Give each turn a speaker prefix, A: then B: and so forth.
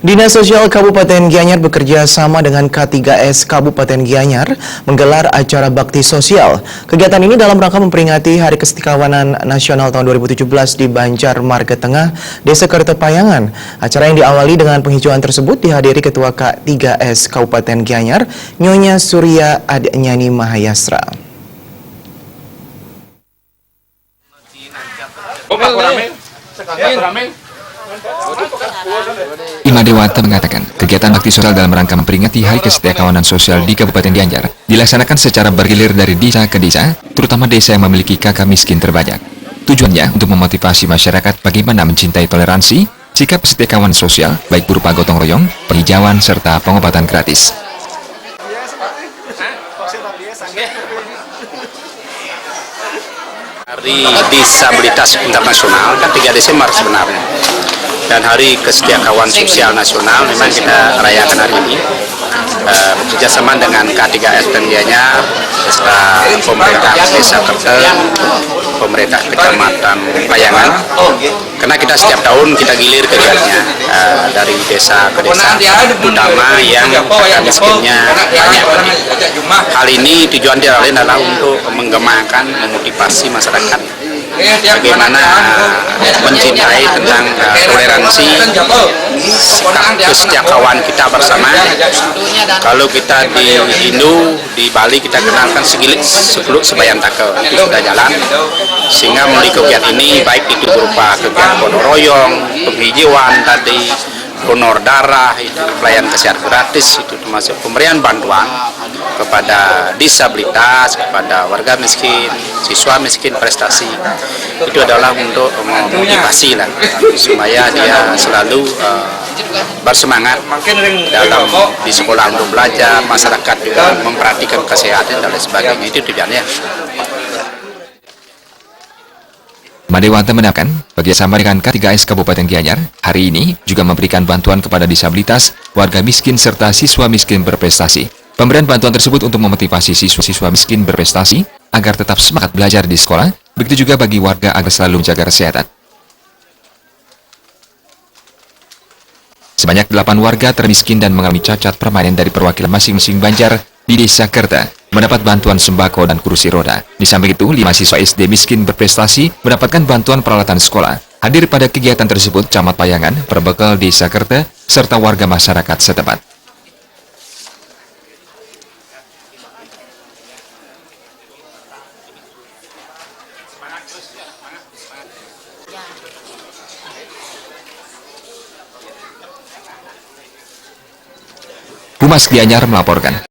A: Dinas Sosial Kabupaten Gianyar bekerja sama dengan K3S Kabupaten Gianyar menggelar acara bakti sosial. Kegiatan ini dalam rangka memperingati Hari Kesetiakawanan Nasional tahun 2017 di Banjar Marga Tengah, Desa Kertepayangan. Acara yang diawali dengan penghijauan tersebut dihadiri Ketua K3S Kabupaten Gianyar, Nyonya Surya Adnyani Mahayastra.
B: Ima Dewata mengatakan, kegiatan bakti sosial dalam rangka memperingati Hari Kesetiakawanan Sosial di Kabupaten Gianyar dilaksanakan secara bergilir dari desa ke desa, terutama desa yang memiliki kakak miskin terbanyak. Tujuannya untuk memotivasi masyarakat bagaimana mencintai toleransi, sikap kesetiakawanan sosial, baik berupa gotong royong, penghijauan, serta pengobatan gratis.
C: Hari Disabilitas Internasional kan 3 Desember sebenarnya, dan Hari Kesetiakawanan Sosial Nasional memang kita rayakan hari ini bekerja sama dengan K3S dan Gianyar, beserta pemerintah Desa Kerta, pemerintah Kecamatan Payangan, karena kita setiap tahun kita gilir kegiatannya dari desa ke desa, terutama yang kakak miskinnya banyak. Hal ini tujuan dia lain adalah untuk menggemakan, memotivasi masyarakat bagaimana mencintai tentang toleransi, sikap kesetiakawan kita bersama. Kalau kita di Hindu, di Bali kita kenalkan segilik sebelum sebayan takel, itu sudah jalan, sehingga melalui kegiatan ini baik itu berupa kegiatan gotong royong, penghijauan tadi, donor darah, itu pelayanan kesehatan gratis, itu termasuk pemberian bantuan kepada disabilitas, kepada warga miskin, siswa miskin prestasi. Itu adalah untuk memotivasi lah, supaya dia selalu bersemangat dalam di sekolah untuk belajar, masyarakat juga memperhatikan kesehatan dan lain sebagainya. Itu tujuannya.
B: Madewanta menambahkan, bekerjasama dengan K3S Kabupaten Gianyar, hari ini juga memberikan bantuan kepada disabilitas, warga miskin, serta siswa miskin berprestasi. Pemberian bantuan tersebut untuk memotivasi siswa-siswa miskin berprestasi agar tetap semangat belajar di sekolah, begitu juga bagi warga agar selalu menjaga kesehatan. Sebanyak 8 warga termiskin dan mengalami cacat permanen dari perwakilan masing-masing Banjar di Desa Kerta mendapat bantuan sembako dan kursi roda. Di samping itu, 5 siswa SD miskin berprestasi mendapatkan bantuan peralatan sekolah. Hadir pada kegiatan tersebut Camat Payangan, Perbekal Desa Kerta, serta warga masyarakat setempat. Humas Gianyar melaporkan.